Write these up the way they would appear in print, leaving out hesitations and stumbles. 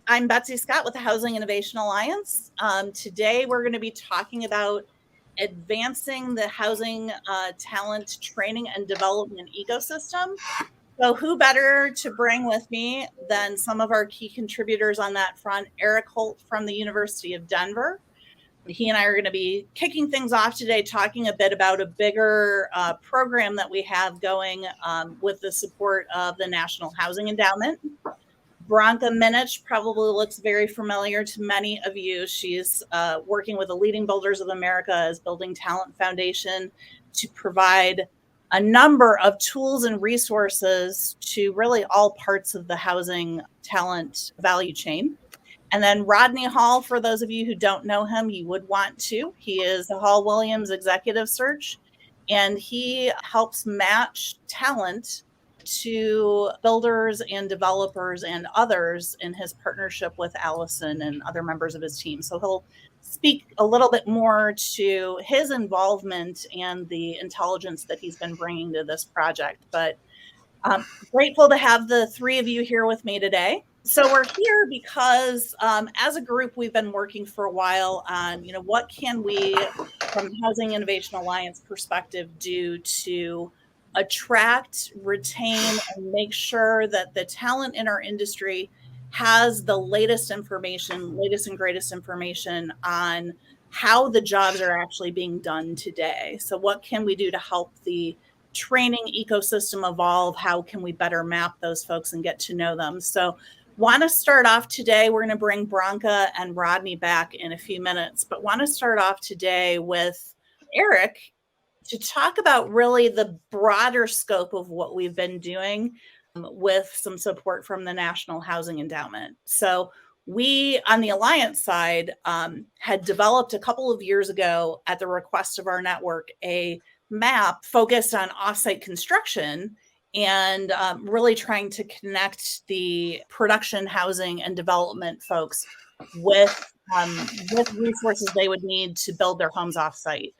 I'm Betsy Scott with the Housing Innovation Alliance. Today we're going to be talking about advancing the housing talent training and development ecosystem. So who better to bring with me than some of our key contributors on that front, Eric Holt from the University of Denver. He and I are going to be kicking things off today, talking a bit about a bigger program that we have going with the support of the National Housing Endowment. Branka Minic probably looks very familiar to many of you. She's working with the leading builders of America as Building Talent Foundation to provide a number of tools and resources to really all parts of the housing talent value chain. And then Rodney Hall, for those of you who don't know him, you would want to. He is the Hall Williams Executive Search, and he helps match talent to builders and developers and others in his partnership with Allison and other members of his team. So he'll speak a little bit more to his involvement and the intelligence that he's been bringing to this project. But I'm grateful to have the three of you here with me today. So we're here because as a group, we've been working for a while on, what can we, from the Housing Innovation Alliance perspective, do to attract, retain, and make sure that the talent in our industry has the latest information, latest and greatest information on how the jobs are actually being done today. So what can we do to help the training ecosystem evolve? How can we better map those folks and get to know them? So want to start off today, we're going to bring Branka and Rodney back in a few minutes, but want to start off today with Eric to talk about really the broader scope of what we've been doing with some support from the National Housing Endowment. So we, on the Alliance side, had developed a couple of years ago at the request of our network, a map focused on offsite construction and really trying to connect the production, housing, and development folks with resources they would need to build their homes offsite.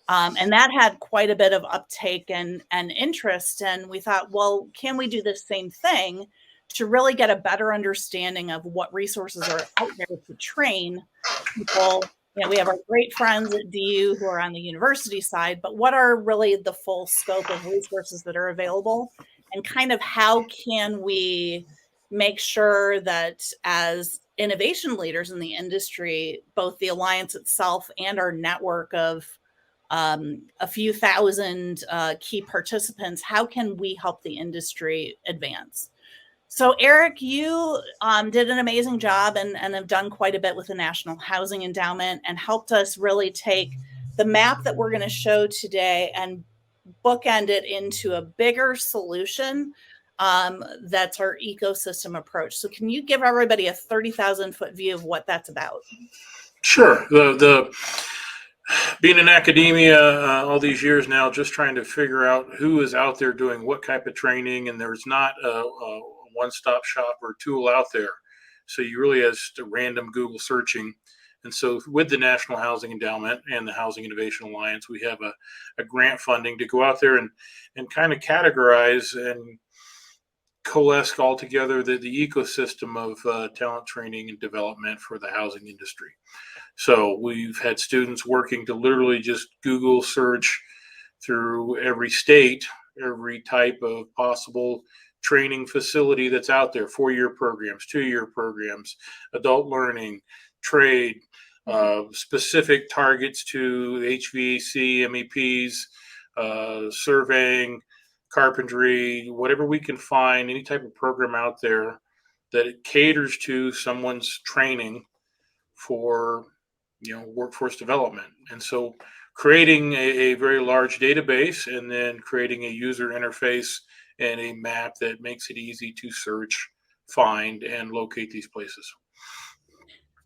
And that had quite a bit of uptake and interest. And we thought, well, can we do the same thing to really get a better understanding of what resources are out there to train people? We have our great friends at DU who are on the university side, but what are really the full scope of resources that are available? And kind of how can we make sure that as innovation leaders in the industry, both the Alliance itself and our network of a few thousand key participants, how can we help the industry advance? So Eric, you did an amazing job and have done quite a bit with the National Housing Endowment and helped us really take the map that we're going to show today and bookend it into a bigger solution that's our ecosystem approach. So can you give everybody a 30,000 foot view of what that's about? Sure. The being in academia all these years now, just trying to figure out who is out there doing what type of training, and there's not a one-stop shop or tool out there. So you really have to random Google searching. And so with the National Housing Endowment and the Housing Innovation Alliance, we have a grant funding to go out there and kind of categorize and coalesce all together the ecosystem of talent training and development for the housing industry. So we've had students working to literally just Google search through every state, every type of possible training facility that's out there, 4-year programs, 2-year programs, adult learning, trade, specific targets to HVAC, MEPs, surveying, carpentry, whatever we can find, any type of program out there that it caters to someone's training for workforce development. And so creating a very large database and then creating a user interface and a map that makes it easy to search, find, and locate these places.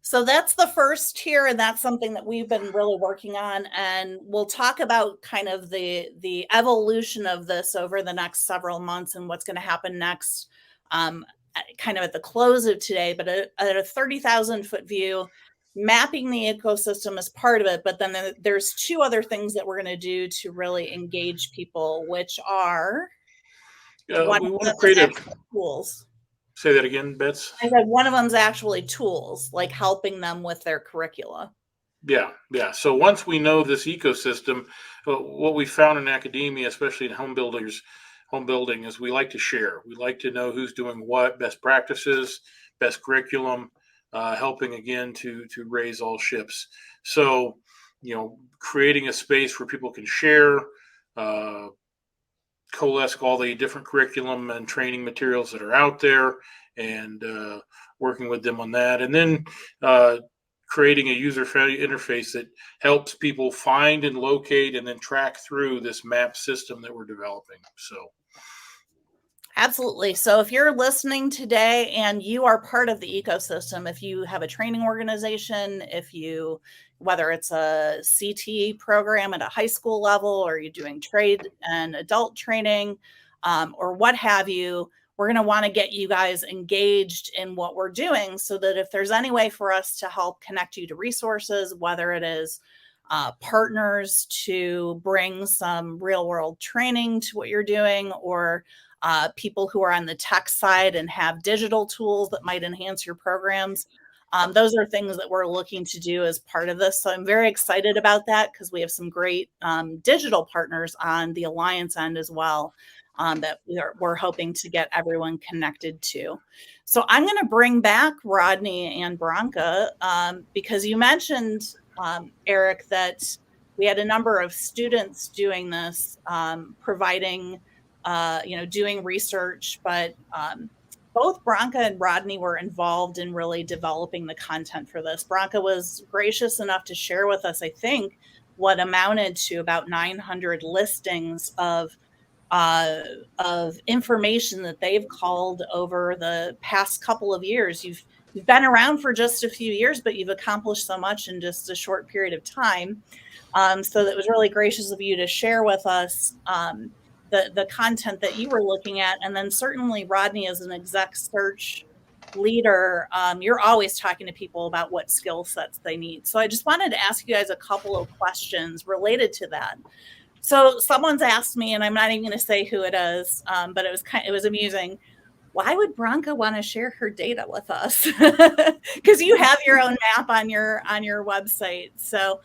So that's the first tier, and that's something that we've been really working on. And we'll talk about kind of the evolution of this over the next several months and what's going to happen next, kind of at the close of today. But at a 30,000 foot view, mapping the ecosystem is part of it. But then there's two other things that we're going to do to really engage people, which are we want to create tools. Say that again, Bets. I said one of them's actually tools, like helping them with their curricula. Yeah, yeah. So once we know this ecosystem, what we found in academia, especially in home building, is we like to share. We like to know who's doing what, best practices, best curriculum, helping again to raise all ships. So, creating a space where people can share, uh, coalesce all the different curriculum and training materials that are out there, and working with them on that, and then creating a user-friendly interface that helps people find and locate and then track through this map system that we're developing. So Absolutely. So if you're listening today and you are part of the ecosystem, if you have a training organization, whether it's a CTE program at a high school level, or you're doing trade and adult training, or what have you, we're going to want to get you guys engaged in what we're doing so that if there's any way for us to help connect you to resources, whether it is partners to bring some real world training to what you're doing, or people who are on the tech side and have digital tools that might enhance your programs. Those are things that we're looking to do as part of this. So I'm very excited about that because we have some great digital partners on the Alliance end as well that we're hoping to get everyone connected to. So I'm going to bring back Rodney and Branka because you mentioned, Eric, that we had a number of students doing this, providing doing research, but both Branka and Rodney were involved in really developing the content for this. Branka was gracious enough to share with us, I think, what amounted to about 900 listings of information that they've called over the past couple of years. You've been around for just a few years, but you've accomplished so much in just a short period of time. So that was really gracious of you to share with us the content that you were looking at. And then certainly Rodney, as an exec search leader, you're always talking to people about what skill sets they need. So I just wanted to ask you guys a couple of questions related to that. So someone's asked me, and I'm not even going to say who it is, but it was amusing. Why would Branka want to share her data with us? Because you have your own map on your website. So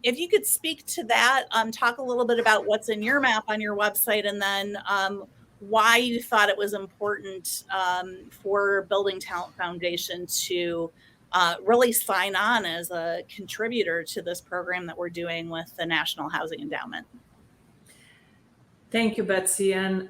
if you could speak to that, talk a little bit about what's in your map on your website, and then why you thought it was important for Building Talent Foundation to really sign on as a contributor to this program that we're doing with the National Housing Endowment. Thank you, Betsy, and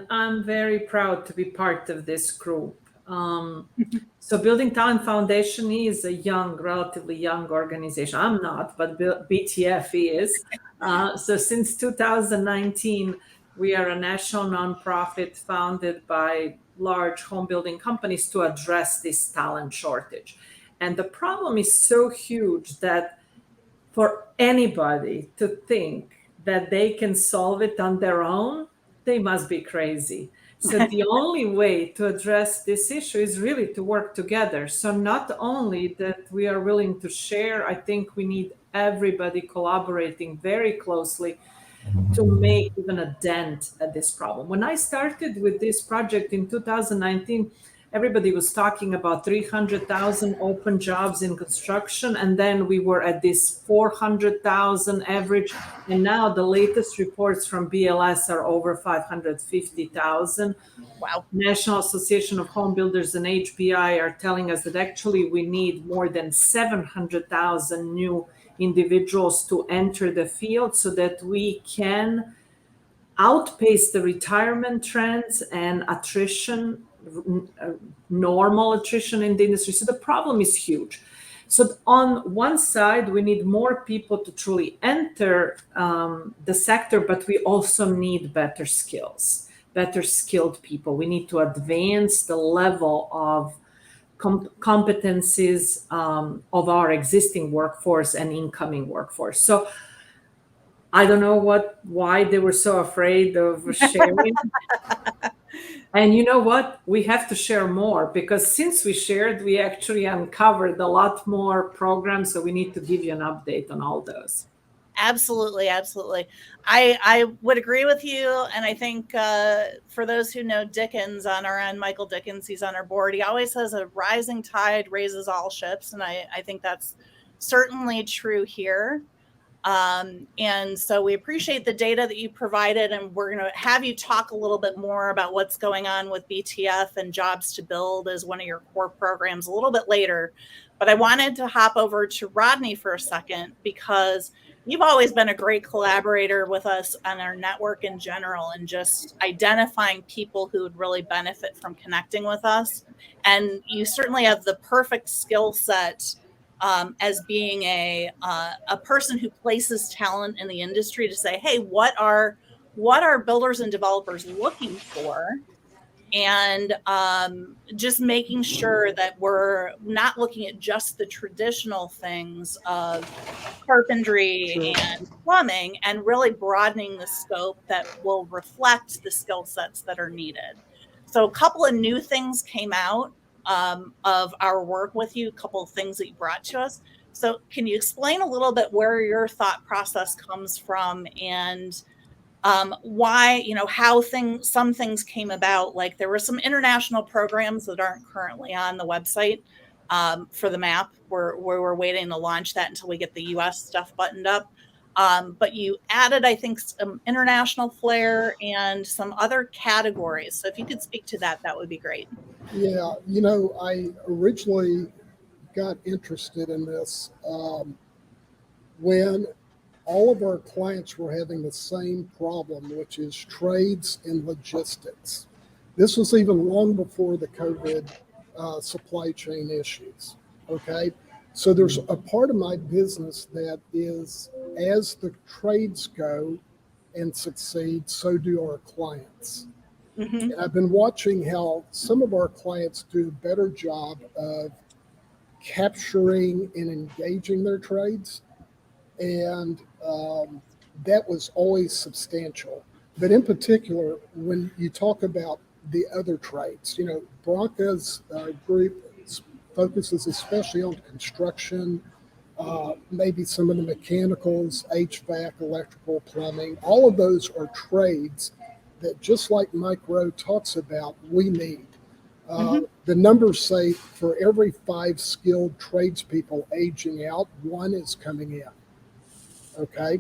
I'm very proud to be part of this group. So Building Talent Foundation is a relatively young organization. I'm not, but BTF is. So since 2019, we are a national nonprofit founded by large home building companies to address this talent shortage. And the problem is so huge that for anybody to think that they can solve it on their own, they must be crazy. So the only way to address this issue is really to work together. So not only that we are willing to share, I think we need everybody collaborating very closely to make even a dent at this problem. When I started with this project in 2019, everybody was talking about 300,000 open jobs in construction, and then we were at this 400,000 average, and now the latest reports from BLS are over 550,000. Wow. National Association of Home Builders and HBI are telling us that actually we need more than 700,000 new individuals to enter the field so that we can outpace the retirement trends and attrition, normal attrition in the industry. So the problem is huge. So on one side, we need more people to truly enter the sector, but we also need better skills, better skilled people. We need to advance the level of competencies of our existing workforce and incoming workforce. So I don't know why they were so afraid of sharing. And you know what? We have to share more, because since we shared, we actually uncovered a lot more programs. So we need to give you an update on all those. Absolutely, absolutely. I would agree with you, and I think for those who know Dickens on our end, Michael Dickens, he's on our board. He always says a rising tide raises all ships, and I think that's certainly true here. And so we appreciate the data that you provided, and we're going to have you talk a little bit more about what's going on with BTF and Jobs to Build as one of your core programs a little bit later. But I wanted to hop over to Rodney for a second, because you've always been a great collaborator with us on our network in general, and just identifying people who would really benefit from connecting with us. And you certainly have the perfect skill set as being a person who places talent in the industry to say, hey, what are builders and developers looking for? And just making sure that we're not looking at just the traditional things of carpentry and plumbing, and really broadening the scope that will reflect the skill sets that are needed. So a couple of new things came out of our work with you, a couple of things that you brought to us. So can you explain a little bit where your thought process comes from, and why, how some things came about? Like there were some international programs that aren't currently on the website for the map. We're waiting to launch that until we get the US stuff buttoned up. But you added, I think, some international flair and some other categories. So if you could speak to that, that would be great. Yeah, I originally got interested in this when all of our clients were having the same problem, which is trades and logistics. This was even long before the COVID supply chain issues. Okay. So there's a part of my business that is, as the trades go and succeed, so do our clients. Mm-hmm. And I've been watching how some of our clients do a better job of capturing and engaging their trades. And that was always substantial. But in particular, when you talk about the other trades, Branka's group focuses especially on construction, maybe some of the mechanicals, HVAC, electrical, plumbing. All of those are trades that, just like Mike Rowe talks about, we need. The numbers say for every 5 skilled tradespeople aging out, 1 is coming in. Okay,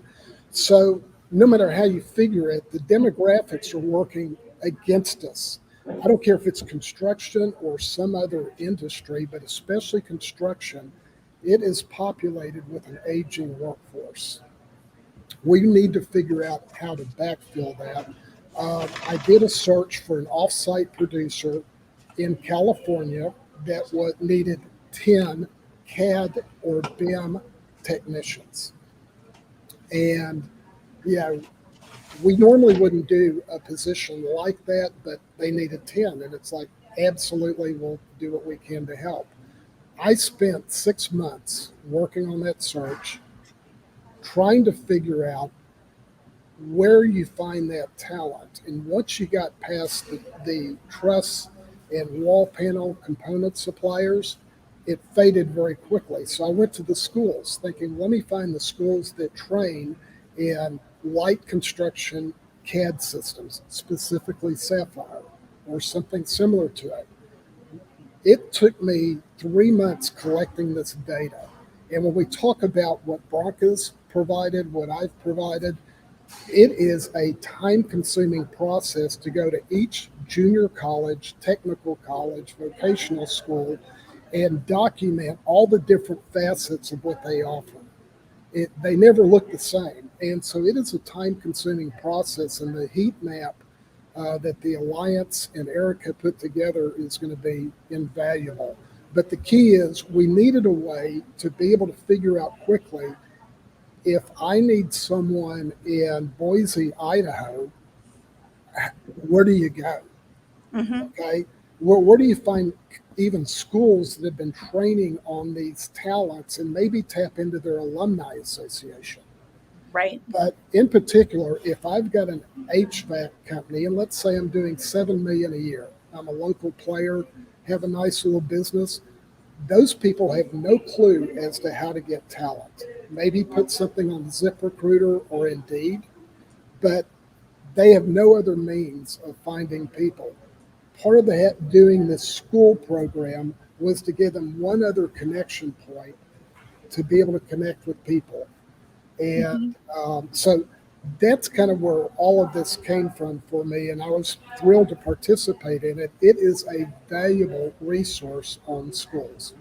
so no matter how you figure it, the demographics are working against us. I don't care if it's construction or some other industry, but especially construction, it is populated with an aging workforce. We need to figure out how to backfill that. I did a search for an off-site producer in California that needed 10 CAD or BIM technicians. And yeah, we normally wouldn't do a position like that, but they needed 10. And it's like, absolutely, we'll do what we can to help. I spent 6 months working on that search, trying to figure out where you find that talent. And once you got past the truss and wall panel component suppliers, it faded very quickly. So I went to the schools thinking, let me find the schools that train in light construction CAD systems, specifically Sapphire or something similar to it. It took me 3 months collecting this data. And when we talk about what Branka's provided, what I've provided, it is a time-consuming process to go to each junior college, technical college, vocational school, and document all the different facets of what they offer. They never look the same. And so it is a time-consuming process, and the heat map that the Alliance and Erica put together is going to be invaluable. But the key is we needed a way to be able to figure out quickly, if I need someone in Boise, Idaho, where do you go? Mm-hmm. Okay. Where do you find even schools that have been training on these talents and maybe tap into their alumni association? Right. But in particular, if I've got an HVAC company, and let's say I'm doing $7 million a year, I'm a local player, have a nice little business, those people have no clue as to how to get talent. Maybe put something on ZipRecruiter or Indeed, but they have no other means of finding people. Part of doing this school program was to give them one other connection point to be able to connect with people. And so that's kind of where all of this came from for me, and I was thrilled to participate in it. It is a valuable resource on schools.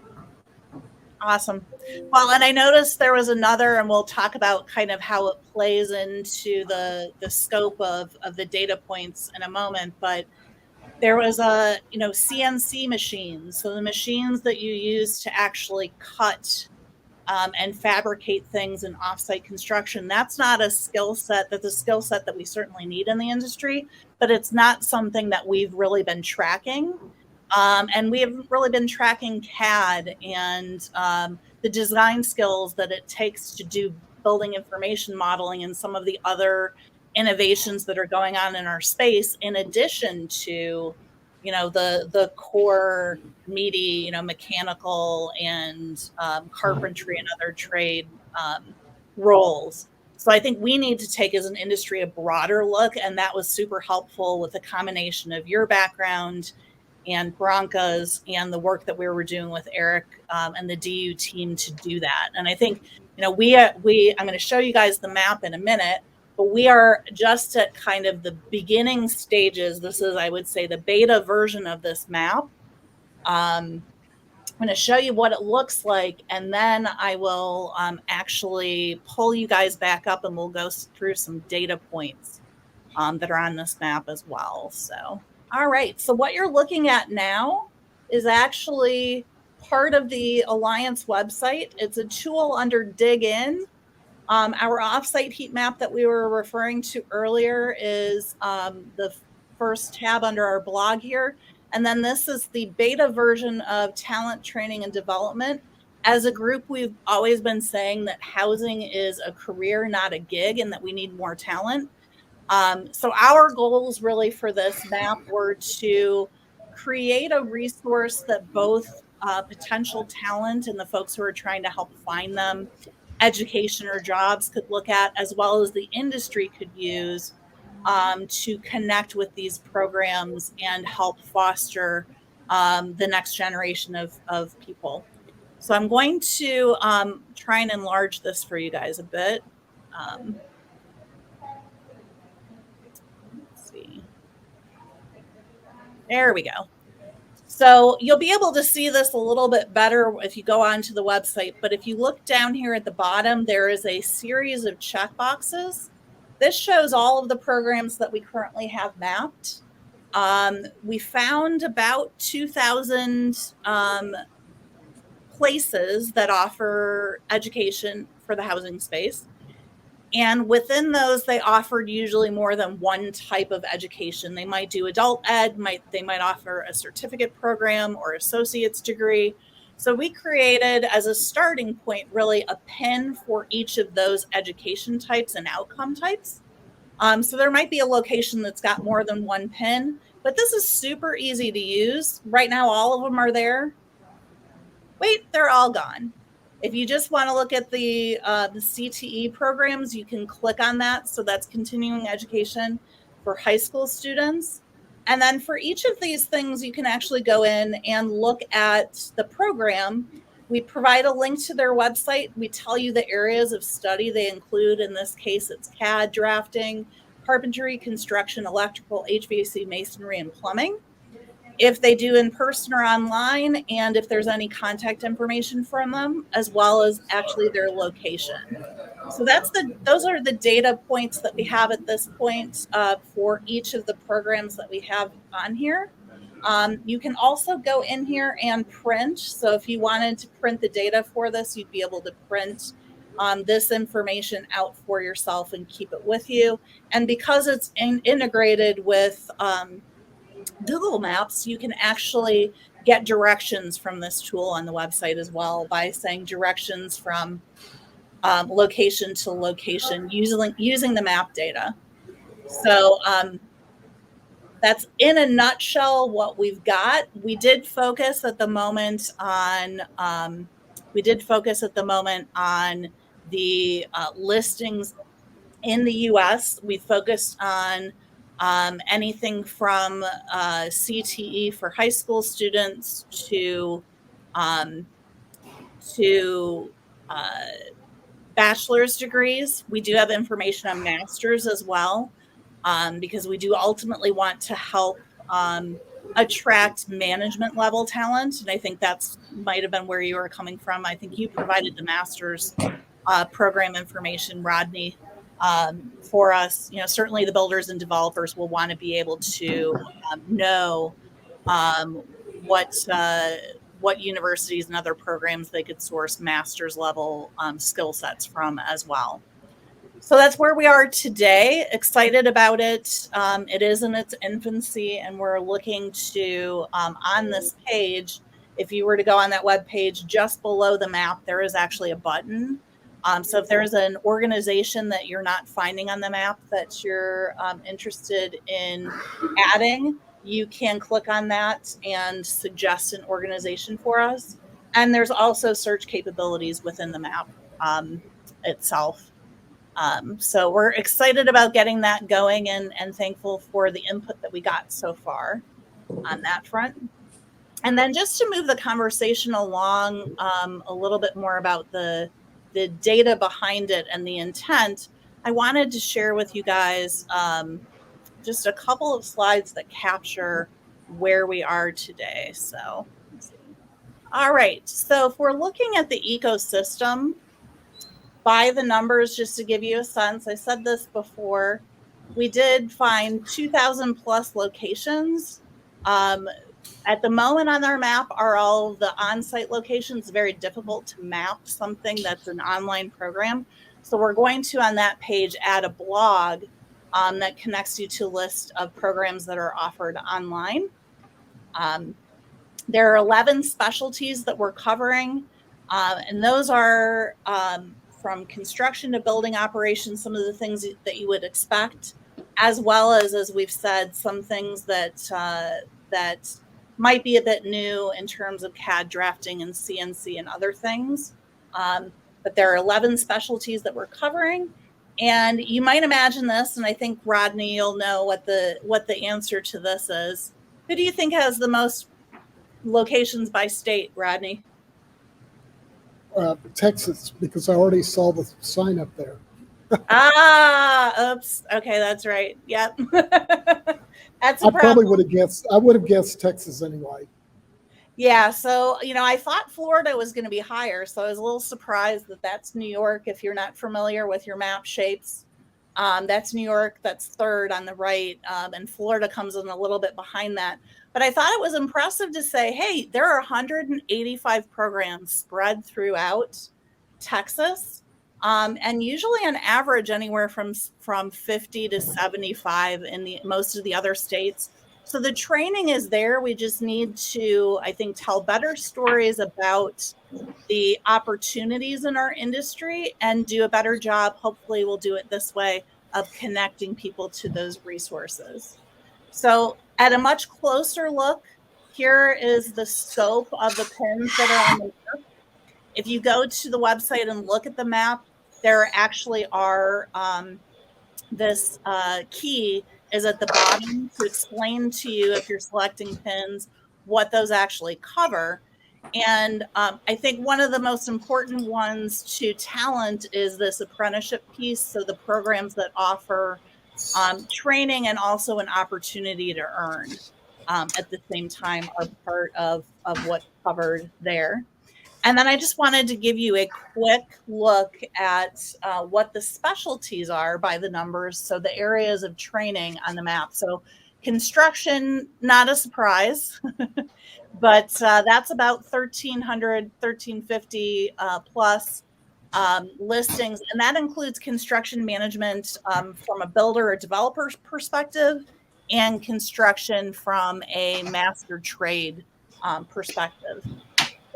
Awesome. Well, and I noticed there was another, and we'll talk about kind of how it plays into the scope of the data points in a moment, but there was a, CNC machines. So the machines that you use to actually cut and fabricate things in offsite construction. That's not a skill set. That's a skill set that we certainly need in the industry, but it's not something that we've really been tracking. And we haven't really been tracking CAD and the design skills that it takes to do building information modeling and some of the other innovations that are going on in our space, in addition to, the core meaty, mechanical and carpentry and other trade roles. So I think we need to take as an industry a broader look, and that was super helpful with the combination of your background and Branka's and the work that we were doing with Eric and the DU team to do that. And I think, I'm going to show you guys the map in a minute, but we are just at kind of the beginning stages. This is, I would say, the beta version of this map. I'm going to show you what it looks like, and then I will actually pull you guys back up and we'll go through some data points that are on this map as well. So, all right. So what you're looking at now is actually part of the Alliance website. It's a tool under Dig In. Our offsite heat map that we were referring to earlier is the first tab under our blog here. And then this is the beta version of talent training and development. As a group, we've always been saying that housing is a career, not a gig, and that we need more talent. So our goals really for this map were to create a resource that both potential talent and the folks who are trying to help find them, education or jobs, could look at, as well as the industry could use to connect with these programs and help foster the next generation of people. So I'm going to try and enlarge this for you guys a bit. Let's see. There we go. So you'll be able to see this a little bit better if you go onto the website. But if you look down here at the bottom, there is a series of checkboxes. This shows all of the programs that we currently have mapped. We found about 2,000 places that offer education for the housing space. And within those, they offered usually more than one type of education. They might do adult ed, they might offer a certificate program or associate's degree. So we created, as a starting point, really a pin for each of those education types and outcome types. So there might be a location that's got more than one pin, but this is super easy to use. Right now, all of them are there. Wait, they're all gone. If you just want to look at the CTE programs, you can click on that. So that's continuing education for high school students. And then for each of these things, you can actually go in and look at the program. We provide a link to their website. We tell you the areas of study they include. In this case, it's CAD, drafting, carpentry, construction, electrical, HVAC, masonry, and plumbing. If they do in person or online, and if there's any contact information from them, as well as actually their location. So those are the data points that we have at this point for each of the programs that we have on here. You can also go in here and print. So if you wanted to print the data for this, you'd be able to print this information out for yourself and keep it with you. And because it's integrated with Google Maps, you can actually get directions from this tool on the website as well by saying directions from location to location using the map data. So that's in a nutshell what we've got. We did focus at the moment on the listings in the U.S. We focused on anything from CTE for high school students um, to bachelor's degrees. We do have information on master's as well, because we do ultimately want to help attract management level talent. And I think that's might have been where you were coming from. I think you provided the master's program information, Rodney, for us. Certainly the builders and developers will want to be able to know um, what universities and other programs they could source master's level skill sets from as well. So that's where we are today. Excited about it. It is in its infancy, and we're looking to, on this page, if you were to go on that web page, just below the map, there is actually a button. So if there's an organization that you're not finding on the map that you're interested in adding, you can click on that and suggest an organization for us. And there's also search capabilities within the map itself. So we're excited about getting that going and thankful for the input that we got so far on that front. And then just to move the conversation along a little bit more about the data behind it and the intent, I wanted to share with you guys just a couple of slides that capture where we are today. So let's see. All right. So if we're looking at the ecosystem, by the numbers, just to give you a sense, I said this before, we did find 2,000 plus locations. At the moment on our map are all the on-site locations. Very difficult to map something that's an online program. So we're going to, on that page, add a blog that connects you to a list of programs that are offered online. There are 11 specialties that we're covering, and those are from construction to building operations, some of the things that you would expect, as well as we've said, some things that might be a bit new in terms of CAD drafting and CNC and other things. But there are 11 specialties that we're covering. And you might imagine this, and I think, Rodney, you'll know what the answer to this is. Who do you think has the most locations by state, Rodney? Texas, because I already saw the sign up there. Oops. Okay, that's right. Yep. That's I probably would have guessed. I would have guessed Texas anyway. Yeah. So, I thought Florida was going to be higher. So I was a little surprised that that's New York. If you're not familiar with your map shapes, that's New York. That's third on the right. And Florida comes in a little bit behind that. But I thought it was impressive to say, hey, there are 185 programs spread throughout Texas. And usually on average, anywhere from 50 to 75 in most of the other states. So the training is there. We just need to, I think, tell better stories about the opportunities in our industry and do a better job. Hopefully we'll do it this way of connecting people to those resources. So at a much closer look, here is the scope of the pins that are on the map. If you go to the website and look at the map, there actually are this key is at the bottom to explain to you, if you're selecting pins, what those actually cover. And I think one of the most important ones to talent is this apprenticeship piece. So the programs that offer training and also an opportunity to earn at the same time are part of what's covered there. And then I just wanted to give you a quick look at what the specialties are by the numbers. So the areas of training on the map. So construction, not a surprise, but that's about 1,300, 1,350 plus listings. And that includes construction management from a builder or developer's perspective and construction from a master trade perspective.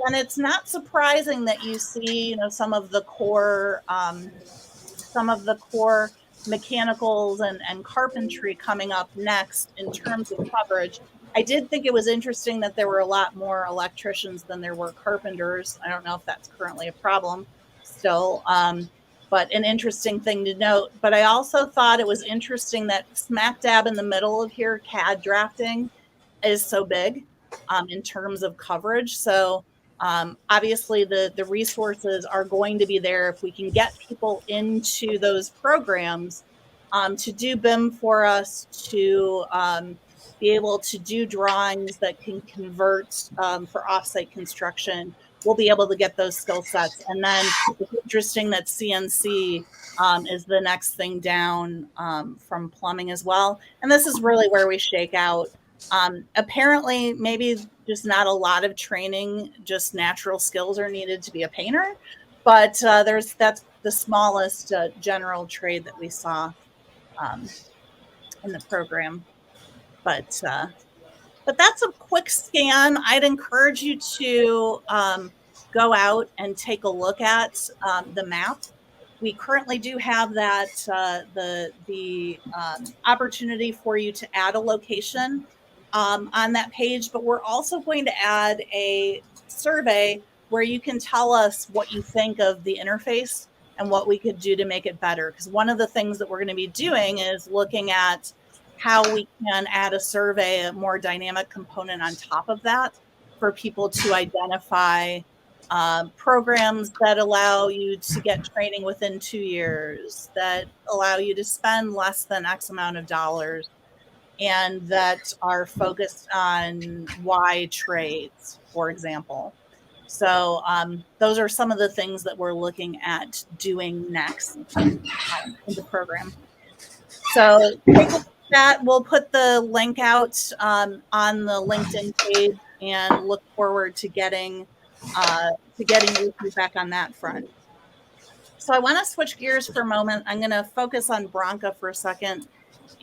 And it's not surprising that you see, some of the core mechanicals and carpentry coming up next in terms of coverage. I did think it was interesting that there were a lot more electricians than there were carpenters. I don't know if that's currently a problem still, but an interesting thing to note. But I also thought it was interesting that smack dab in the middle of here, CAD drafting is so big in terms of coverage. So obviously the resources are going to be there if we can get people into those programs to do BIM for us, to be able to do drawings that can convert for offsite construction. We'll be able to get those skill sets. And then it's interesting that CNC is the next thing down from plumbing as well. And this is really where we shake out. Apparently, maybe just not a lot of training, just natural skills are needed to be a painter. But that's the smallest general trade that we saw in the program. But that's a quick scan. I'd encourage you to go out and take a look at the map. We currently do have that the opportunity for you to add a location on that page, but we're also going to add a survey where you can tell us what you think of the interface and what we could do to make it better. Because one of the things that we're going to be doing is looking at how we can add a survey, a more dynamic component on top of that for people to identify programs that allow you to get training within 2 years, that allow you to spend less than X amount of dollars, and that are focused on why trades, for example. So those are some of the things that we're looking at doing next in the program. So take a look at that. We'll put the link out on the LinkedIn page and look forward to getting your feedback on that front. So I want to switch gears for a moment. I'm going to focus on Branka for a second,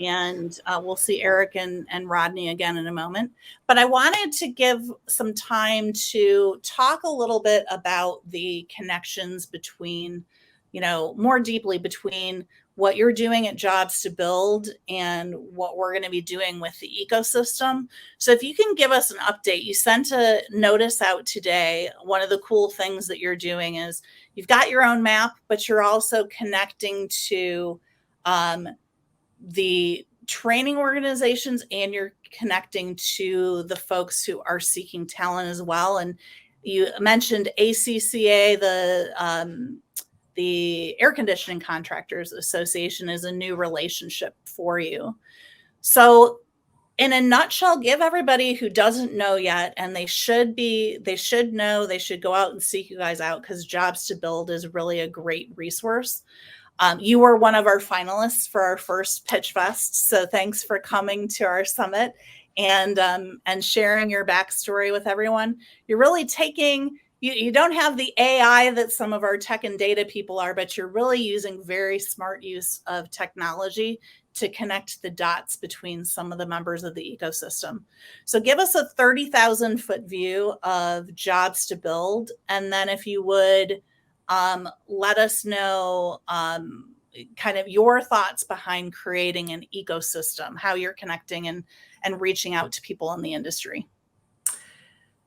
and we'll see Eric and Rodney again in a moment. But I wanted to give some time to talk a little bit about the connections between, more deeply between what you're doing at JobsToBuild and what we're going to be doing with the ecosystem. So if you can give us an update, you sent a notice out today. One of the cool things that you're doing is you've got your own map, but you're also connecting to the training organizations, and you're connecting to the folks who are seeking talent as well. And you mentioned ACCA, the Air Conditioning Contractors Association, is a new relationship for you. So in a nutshell, give everybody who doesn't know yet, and they should know, they should go out and seek you guys out, because JobsToBuild is really a great resource. You were one of our finalists for our first Pitch Fest, so thanks for coming to our summit and sharing your backstory with everyone. You're really taking, you don't have the AI that some of our tech and data people are, but you're really using very smart use of technology to connect the dots between some of the members of the ecosystem. So give us a 30,000-foot view of JobsToBuild, and then if you would, let us know kind of your thoughts behind creating an ecosystem, how you're connecting and reaching out to people in the industry.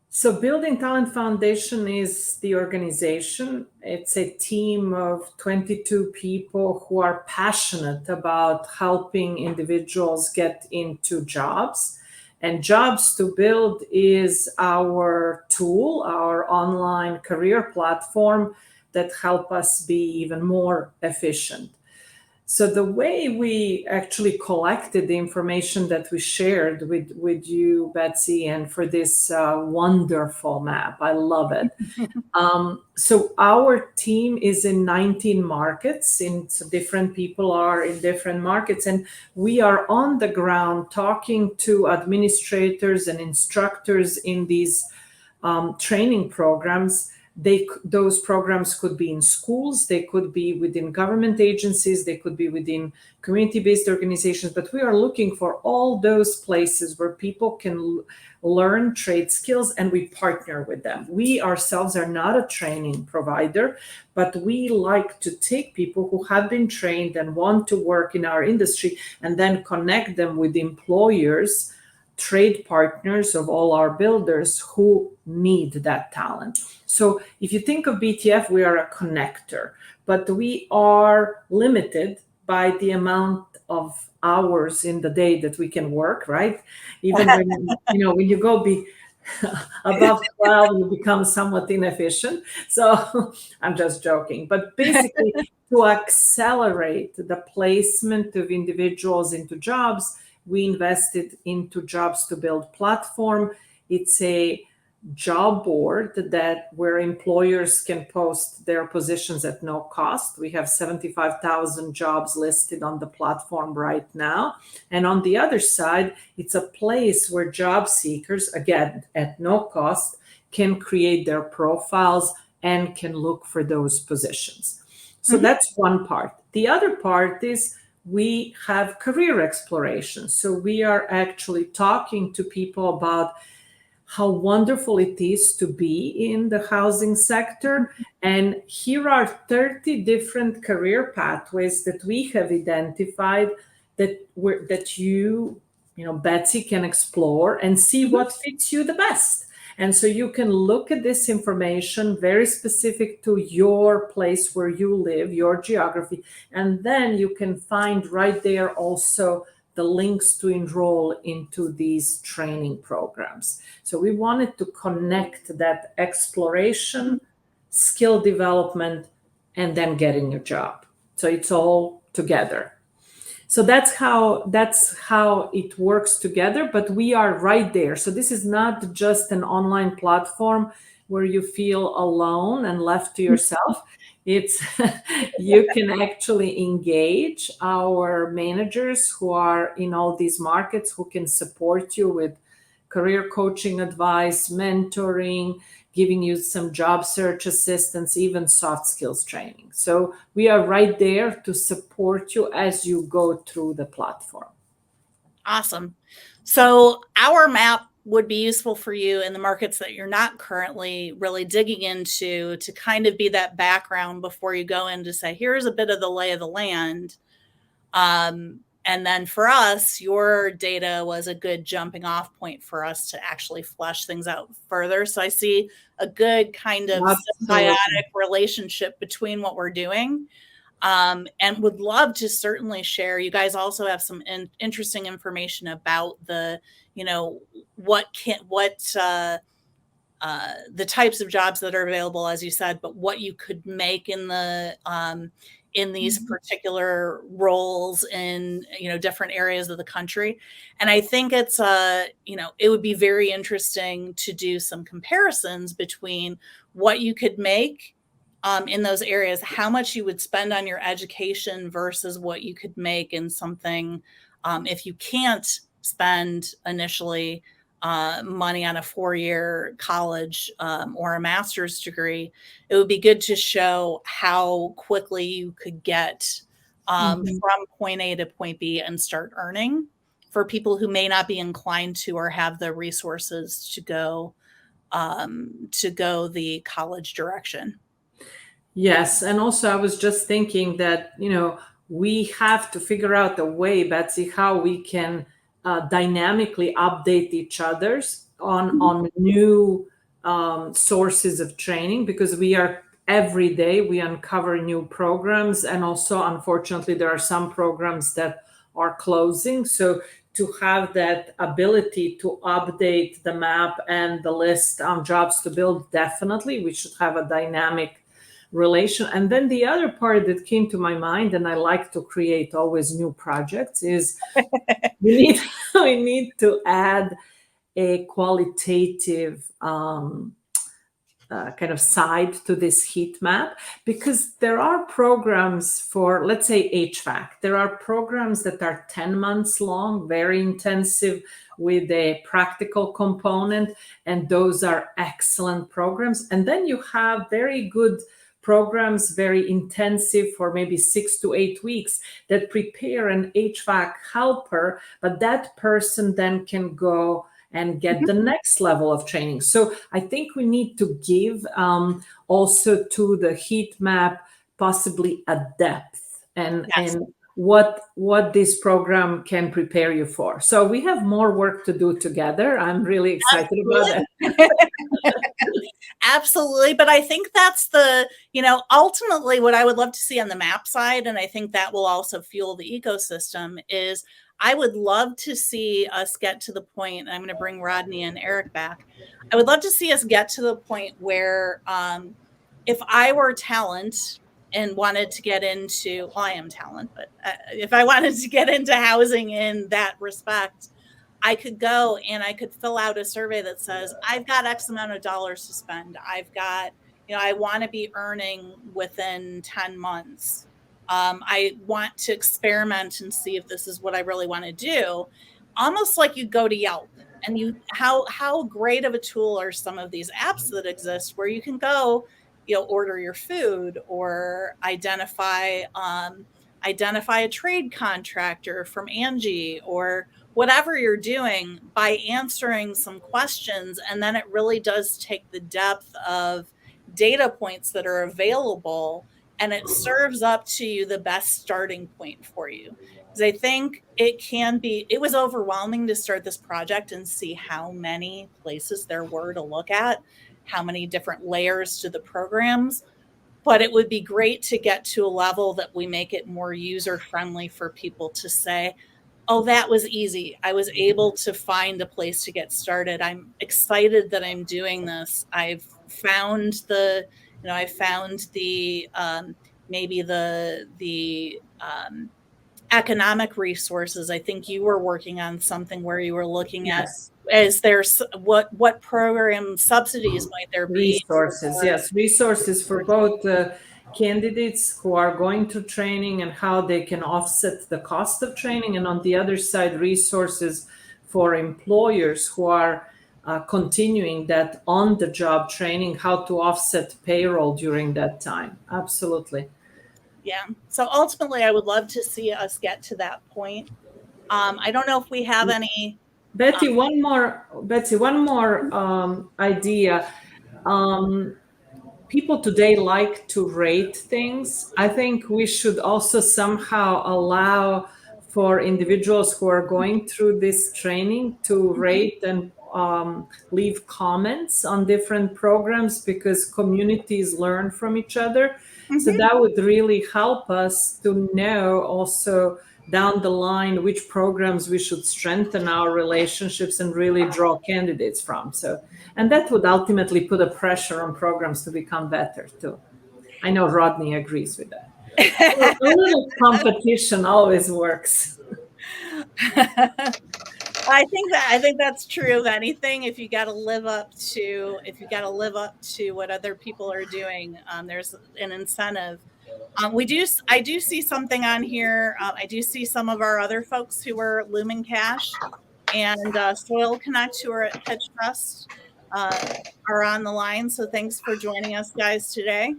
So Building Talent Foundation is the organization. It's a team of 22 people who are passionate about helping individuals get into jobs. And JobsToBuild is our tool, our online career platform that help us be even more efficient. So the way we actually collected the information that we shared with you, Betsy, and for this wonderful map, I love it. So our team is in 19 markets, so different people are in different markets, and we are on the ground talking to administrators and instructors in these training programs Those programs could be in schools, they could be within government agencies, they could be within community-based organizations, but we are looking for all those places where people can learn trade skills, and we partner with them. We ourselves are not a training provider, but we like to take people who have been trained and want to work in our industry and then connect them with employers, trade partners of all our builders who need that talent. So if you think of BTF, we are a connector, but we are limited by the amount of hours in the day that we can work, right? Even when, when you go above 12, you become somewhat inefficient. So I'm just joking. But basically, to accelerate the placement of individuals into jobs, we invested into JobsToBuild platform. It's a job board where employers can post their positions at no cost. We have 75,000 jobs listed on the platform right now. And on the other side, it's a place where job seekers, again, at no cost, can create their profiles and can look for those positions. So that's one part. The other part is we have career exploration. So we are actually talking to people about how wonderful it is to be in the housing sector. And here are 30 different career pathways that we have identified that you Betsy, can explore and see what fits you the best. And so you can look at this information very specific to your place where you live, your geography, and then you can find right there also the links to enroll into these training programs. So we wanted to connect that exploration, skill development, and then getting a job. So it's all together. So that's how it works together, but we are right there. So this is not just an online platform where you feel alone and left to yourself. It's you can actually engage our managers who are in all these markets, who can support you with career coaching advice, mentoring, giving you some job search assistance, even soft skills training. So we are right there to support you as you go through the platform. Awesome. So our map would be useful for you in the markets that you're not currently really digging into, to kind of be that background before you go in to say, here's a bit of the lay of the land. And then for us, your data was a good jumping off point for us to actually flesh things out further. So I see a good kind of symbiotic relationship between what we're doing. And would love to certainly share. You guys also have some interesting information about the, the types of jobs that are available, as you said, but what you could make in the in these particular roles in different areas of the country. And I think it's it would be very interesting to do some comparisons between what you could make in those areas, how much you would spend on your education versus what you could make in something if you can't spend initially money on a 4-year college or a master's degree. It would be good to show how quickly you could get from point A to point B and start earning, for people who may not be inclined to or have the resources to go the college direction. Yes. And also I was just thinking that, we have to figure out a way, Betsy, how we can dynamically update each other's on new sources of training, because every day we uncover new programs. And also, unfortunately, there are some programs that are closing. So to have that ability to update the map and the list on JobsToBuild, definitely we should have a dynamic relation. And then the other part that came to my mind, and I like to create always new projects, is we need to add a qualitative kind of side to this heat map, because there are programs for, let's say, HVAC. There are programs that are 10 months long, very intensive with a practical component, and those are excellent programs. And then you have very good programs, very intensive for maybe 6 to 8 weeks, that prepare an HVAC helper, but that person then can go and get the next level of training. So I think we need to give also to the heat map possibly a depth and Yes. and what this program can prepare you for. So we have more work to do together. I'm really excited about that. Absolutely. But I think that's the, ultimately what I would love to see on the map side, and I think that will also fuel the ecosystem, is I would love to see us get to the point, and I'm going to bring Rodney and Eric back. I would love to see us get to the point where if I were talent and wanted to get into, well, I am talent, but if I wanted to get into housing in that respect, I could go and I could fill out a survey that says, I've got X amount of dollars to spend. I've got, I want to be earning within 10 months. I want to experiment and see if this is what I really want to do. Almost like you go to Yelp and how great of a tool are some of these apps that exist where you can go, order your food or identify a trade contractor from Angie or whatever you're doing by answering some questions. And then it really does take the depth of data points that are available, and it serves up to you the best starting point for you. Because I think it was overwhelming to start this project and see how many places there were to look at, how many different layers to the programs. But it would be great to get to a level that we make it more user friendly for people to say, oh, that was easy. I was able to find a place to get started. I'm excited that I'm doing this. I've found maybe the economic resources. I think you were working on something where you were looking at, is there what program subsidies might there be? Resources for both candidates who are going to training and how they can offset the cost of training, and on the other side, resources for employers who are continuing that on-the-job training, how to offset payroll during that time. Absolutely. Yeah. So ultimately, I would love to see us get to that point. I don't know if we have any. Betsy, one more idea. People today like to rate things. I think we should also somehow allow for individuals who are going through this training to rate and leave comments on different programs, because communities learn from each other. So that would really help us to know also down the line which programs we should strengthen our relationships and really draw candidates from. So, and that would ultimately put a pressure on programs to become better too. I know Rodney agrees with that. A little competition always works. I think that's true of anything. If you got to live up to what other people are doing, there's an incentive. I do see something on here. I do see some of our other folks who are Lumen Cash and Soil Connect, who are at Hedge Trust, are on the line. So thanks for joining us, guys, today.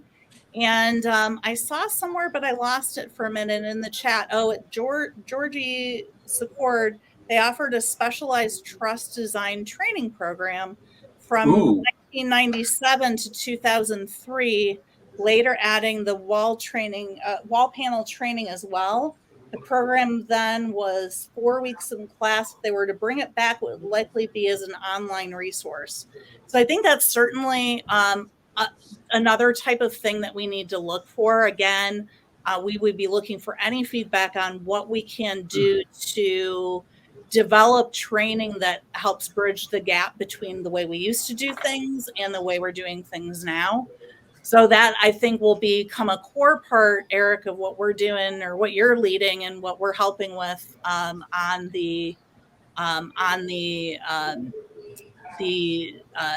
And I saw somewhere, but I lost it for a minute in the chat. Oh, at Georgie Secord, they offered a specialized trust design training program from 1997 to 2003, later adding the wall panel training as well. The program then was 4 weeks in class. If they were to bring it back, it would likely be as an online resource. So I think that's certainly another type of thing that we need to look for. Again, we would be looking for any feedback on what we can do to develop training that helps bridge the gap between the way we used to do things and the way we're doing things now. So that, I think, will become a core part, Eric, of what we're doing or what you're leading and what we're helping with on the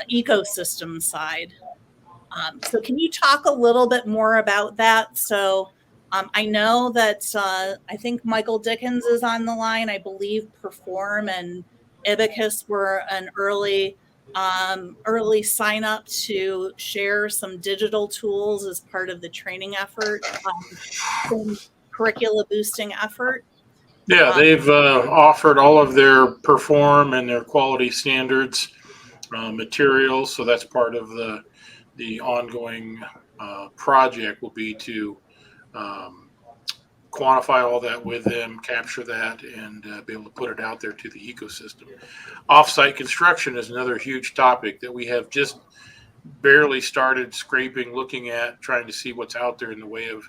ecosystem side. So can you talk a little bit more about that? So I know that I think Michael Dickens is on the line. I believe Perform and Ibicus were an early sign up to share some digital tools as part of the training effort, some curricula boosting effort. Yeah, they've offered all of their Perform and their quality standards materials. So that's part of the ongoing project will be to um, quantify all that with them, capture that, and be able to put it out there to the ecosystem. Offsite construction is another huge topic that we have just barely started scraping, looking at, trying to see what's out there in the way of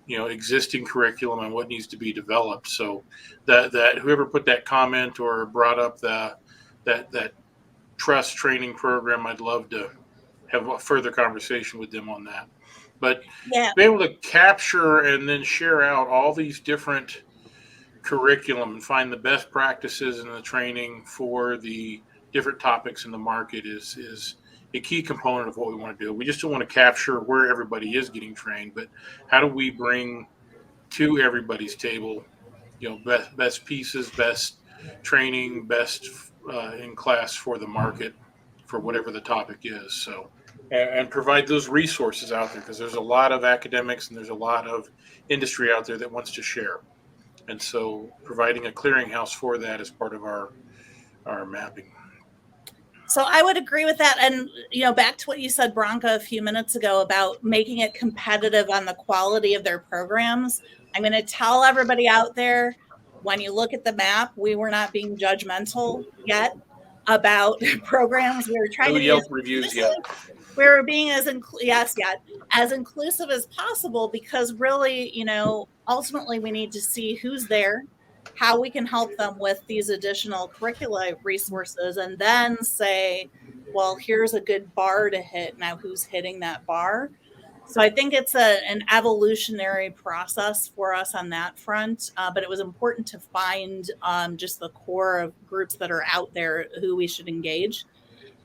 existing curriculum and what needs to be developed. So that whoever put that comment or brought up that trust training program, I'd love to have a further conversation with them on that. But Yeah. be able to capture and then share out all these different curriculum and find the best practices in the training for the different topics in the market is a key component of what we want to do. We just don't want to capture where everybody is getting trained, but how do we bring to everybody's table, best pieces, best training, best in class for the market for whatever the topic is. So, and provide those resources out there because there's a lot of academics and there's a lot of industry out there that wants to share. And so providing a clearinghouse for that is part of our mapping. So I would agree with that. And, back to what you said, Branka, a few minutes ago about making it competitive on the quality of their programs. I'm going to tell everybody out there, when you look at the map, we were not being judgmental yet about programs. We were trying to be Yelp reviews yet. We were being as inclusive as possible because really, ultimately we need to see who's there, how we can help them with these additional curricula resources, and then say, well, here's a good bar to hit. Now who's hitting that bar? So I think it's an evolutionary process for us on that front, but it was important to find just the core of groups that are out there who we should engage.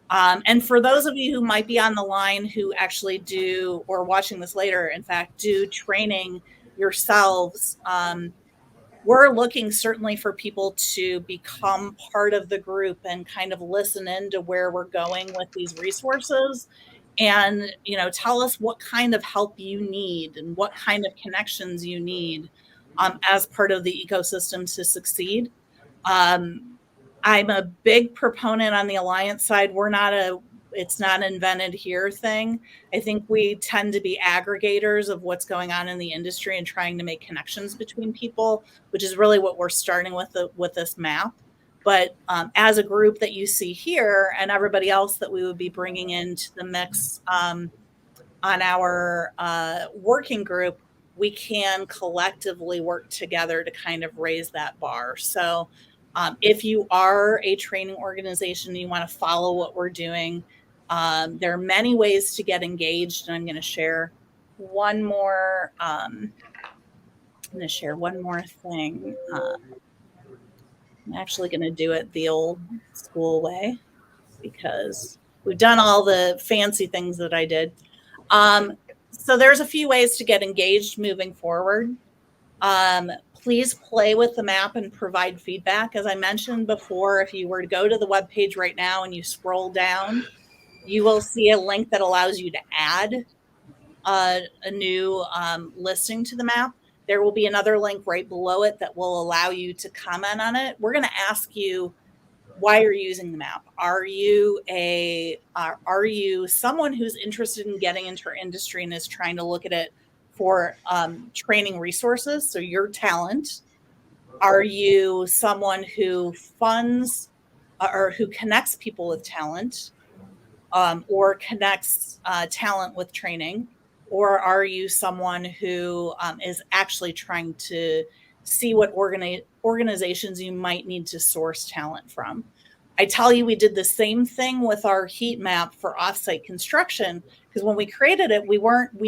And for those of you who might be on the line who actually do, or watching this later, in fact, do training yourselves, we're looking certainly for people to become part of the group and kind of listen into where we're going with these resources and, tell us what kind of help you need and what kind of connections you need as part of the ecosystem to succeed. I'm a big proponent on the alliance side. It's not an invented here thing. I think we tend to be aggregators of what's going on in the industry and trying to make connections between people, which is really what we're starting with this map. But as a group that you see here and everybody else that we would be bringing into the mix on our working group, we can collectively work together to kind of raise that bar. So if you are a training organization and you want to follow what we're doing, there are many ways to get engaged. And I'm going to share one more. I'm going to share one more thing. I'm actually going to do it the old school way because we've done all the fancy things that I did. So there's a few ways to get engaged moving forward. Please play with the map and provide feedback. As I mentioned before, if you were to go to the webpage right now and you scroll down, you will see a link that allows you to add a new listing to the map. There will be another link right below it that will allow you to comment on it. We're going to ask you why you're using the map. Are you someone who's interested in getting into our industry and is trying to look at it for training resources? So your talent. Are you someone who funds or who connects people with talent or connects talent with training? Or are you someone who is actually trying to see what organizations you might need to source talent from? I tell you, we did the same thing with our heat map for offsite construction because when we created it, we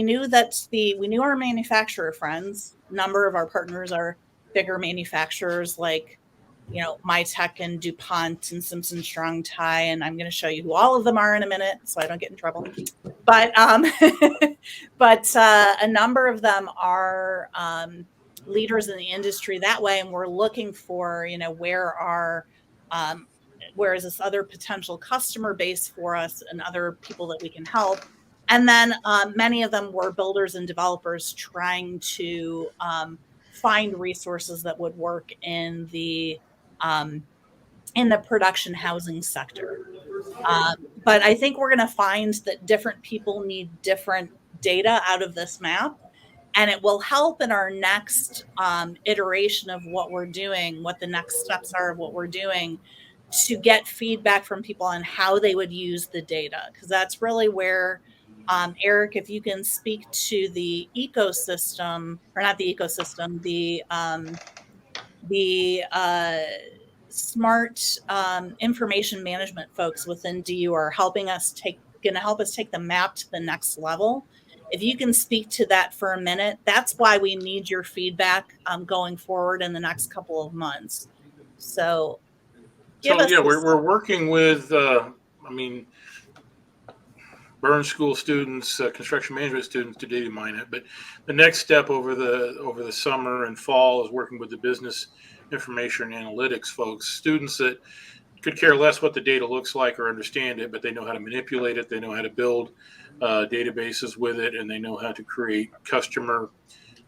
knew our manufacturer friends. A number of our partners are bigger manufacturers like MyTech and DuPont and Simpson Strong Tie, and I'm going to show you who all of them are in a minute so I don't get in trouble. but a number of them are leaders in the industry that way, and we're looking for, where is this other potential customer base for us and other people that we can help. And then many of them were builders and developers trying to find resources that would work in the production housing sector. But I think we're going to find that different people need different data out of this map, and it will help in our next iteration of what we're doing, what the next steps are of what we're doing, to get feedback from people on how they would use the data. Because that's really where, Eric, if you can speak to the ecosystem, or not the ecosystem, the smart information management folks within DU are going to help us take the map to the next level. If you can speak to that for a minute, that's why we need your feedback going forward in the next couple of months. So we're working with, Burns School students, construction management students to data mine it. But the next step over the summer and fall is working with the business information analytics folks, students that could care less what the data looks like or understand it, but they know how to manipulate it. They know how to build databases with it, and they know how to create customer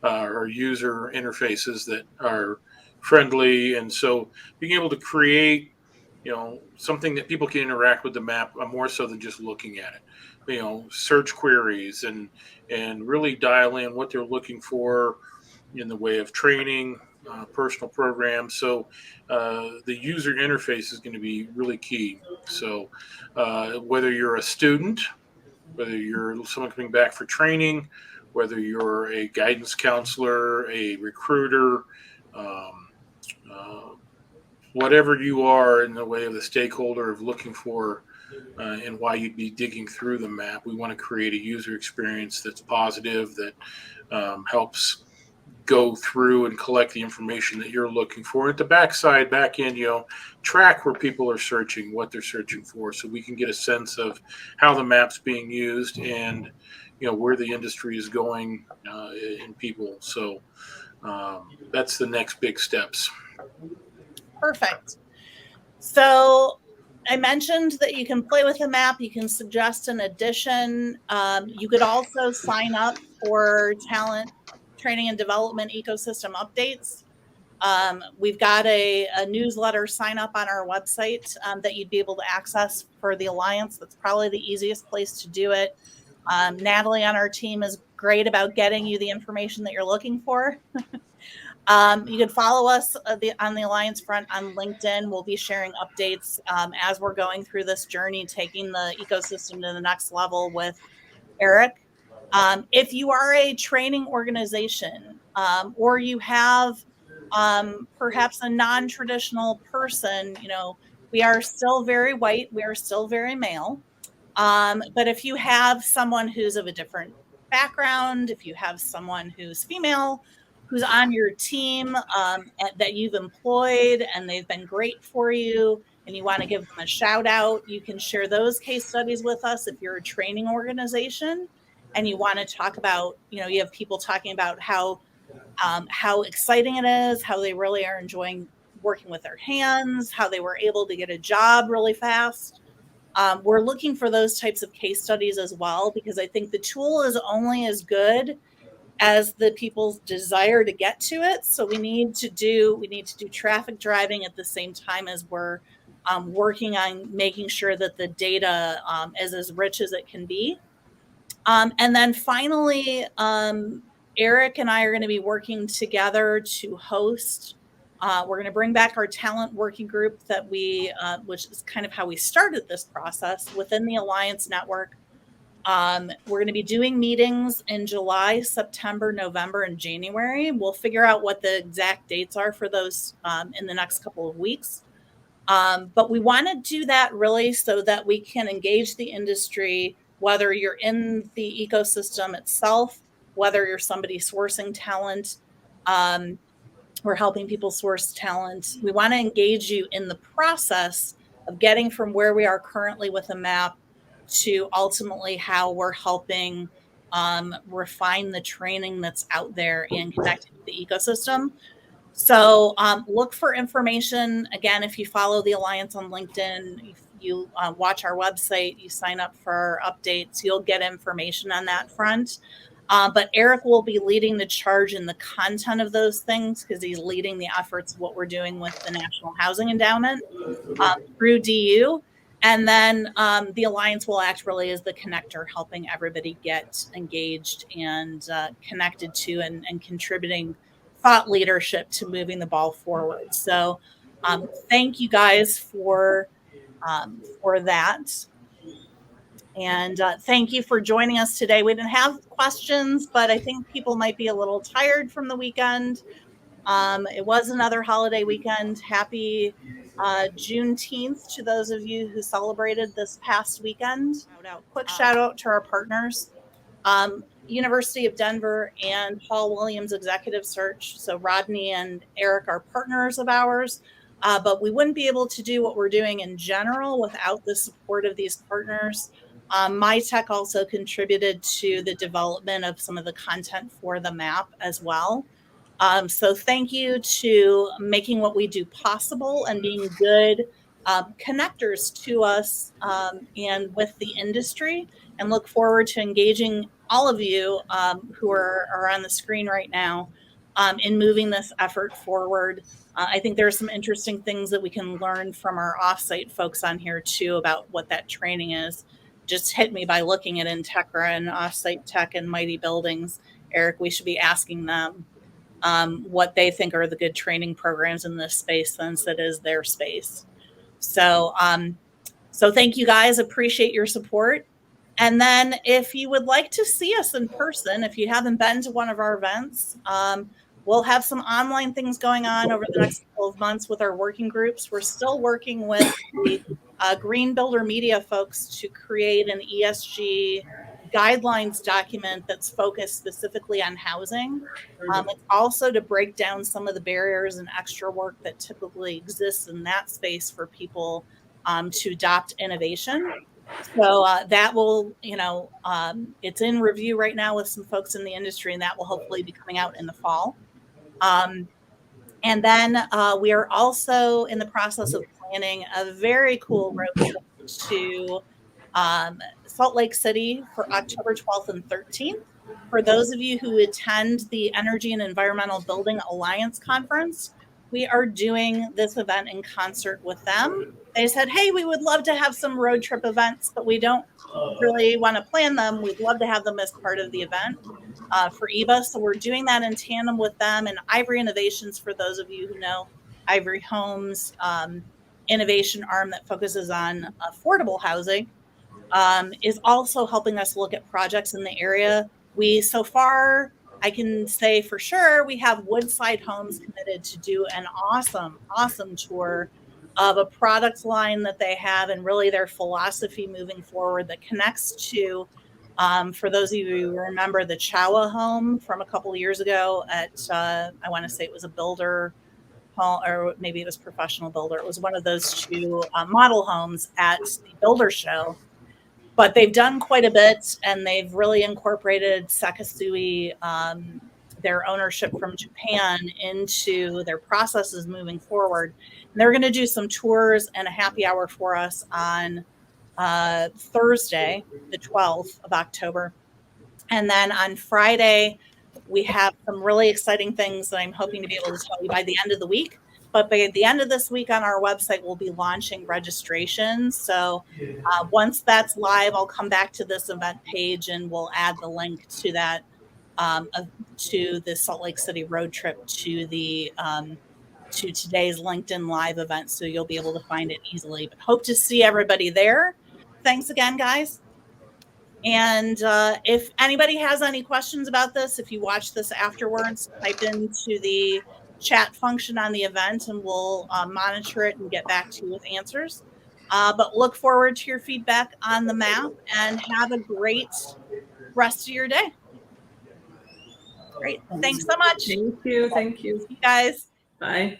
or user interfaces that are friendly. And so being able to create, something that people can interact with the map more so than just looking at it. Search queries and really dial in what they're looking for in the way of training, personal programs. So the user interface is going to be really key. So whether you're a student, whether you're someone coming back for training, whether you're a guidance counselor, a recruiter, whatever you are in the way of the stakeholder of looking for and why you'd be digging through the map, we want to create a user experience that's positive, that helps go through and collect the information that you're looking for. At the back end, track where people are searching, what they're searching for, so we can get a sense of how the map's being used and where the industry is going in people. So that's the next big steps. Perfect. So I mentioned that you can play with the map. You can suggest an addition. You could also sign up for talent training and development ecosystem updates. We've got a newsletter sign up on our website that you'd be able to access for the Alliance. That's probably the easiest place to do it. Natalie on our team is great about getting you the information that you're looking for. You can follow us on the Alliance front on LinkedIn. We'll be sharing updates as we're going through this journey, taking the ecosystem to the next level with Eric. If you are a training organization or you have perhaps a non-traditional person, we are still very white, we are still very male. But if you have someone who's of a different background, if you have someone who's female, who's on your team that you've employed and they've been great for you, and you want to give them a shout out, you can share those case studies with us. If you're a training organization and you want to talk about, you have people talking about how exciting it is, how they really are enjoying working with their hands, how they were able to get a job really fast. We're looking for those types of case studies as well, because I think the tool is only as good as the people's desire to get to it. So we need to do traffic driving at the same time as we're working on making sure that the data is as rich as it can be. And then finally, Eric and I are going to be working together to host. We're going to bring back our talent working group that which is kind of how we started this process within the Alliance Network. We're going to be doing meetings in July, September, November, and January. We'll figure out what the exact dates are for those in the next couple of weeks. But we want to do that really so that we can engage the industry, whether you're in the ecosystem itself, whether you're somebody sourcing talent, we're helping people source talent. We want to engage you in the process of getting from where we are currently with a map to ultimately how we're helping refine the training that's out there and connected to the ecosystem. So look for information. Again, if you follow the Alliance on LinkedIn, if you watch our website, you sign up for our updates, you'll get information on that front. But Eric will be leading the charge in the content of those things because he's leading the efforts of what we're doing with the National Housing Endowment through DU. And then the Alliance will act really as the connector, helping everybody get engaged and connected to and contributing thought leadership to moving the ball forward. So thank you guys for that. And thank you for joining us today. We didn't have questions, but I think people might be a little tired from the weekend. It was another holiday weekend. Happy Juneteenth to those of you who celebrated this past weekend. Quick shout out to our partners, University of Denver and Paul Williams Executive Search. So Rodney and Eric are partners of ours, but we wouldn't be able to do what we're doing in general without the support of these partners. MyTech also contributed to the development of some of the content for the map as well. So thank you to making what we do possible and being good connectors to us and with the industry, and look forward to engaging all of you who are on the screen right now in moving this effort forward. I think there are some interesting things that we can learn from our offsite folks on here too about what that training is. Just hit me by looking at Integra and Offsite Tech and Mighty Buildings. Eric, we should be asking them what they think are the good training programs in this space, since it is their space. So, so thank you guys. Appreciate your support. And then if you would like to see us in person, if you haven't been to one of our events, we'll have some online things going on over the next 12 months with our working groups. We're still working with the Green Builder Media folks to create an ESG guidelines document that's focused specifically on housing. It's also to break down some of the barriers and extra work that typically exists in that space for people to adopt innovation. So that will, it's in review right now with some folks in the industry, and that will hopefully be coming out in the fall. And then we are also in the process of planning a very cool road trip to Salt Lake City for October 12th and 13th. For those of you who attend the Energy and Environmental Building Alliance Conference, we are doing this event in concert with them. They said, hey, we would love to have some road trip events, but we don't really want to plan them. We'd love to have them as part of the event for EBA. So we're doing that in tandem with them. And Ivory Innovations, for those of you who know Ivory Homes, innovation arm that focuses on affordable housing, is also helping us look at projects in the area. So far, I can say for sure, we have Woodside Homes committed to do an awesome tour of a product line that they have and really their philosophy moving forward that connects to, for those of you who remember the Chawa home from a couple of years ago at, I want to say it was a builder home, or maybe it was Professional Builder. It was one of those two model homes at the Builder Show. But they've done quite a bit, and they've really incorporated Sekisui, their ownership from Japan, into their processes moving forward. And they're going to do some tours and a happy hour for us on Thursday, the 12th of October. And then on Friday, we have some really exciting things that I'm hoping to be able to tell you by the end of the week. But by the end of this week on our website, we'll be launching registration. So once that's live, I'll come back to this event page and we'll add the link to that, to the Salt Lake City road trip to the to today's LinkedIn Live event. So you'll be able to find it easily. But hope to see everybody there. Thanks again, guys. And if anybody has any questions about this, if you watch this afterwards, type into the chat function on the event and we'll monitor it and get back to you with answers. But look forward to your feedback on the map and have a great rest of your day. Great. Thanks so much. Thank you. Thank you. You guys. Bye.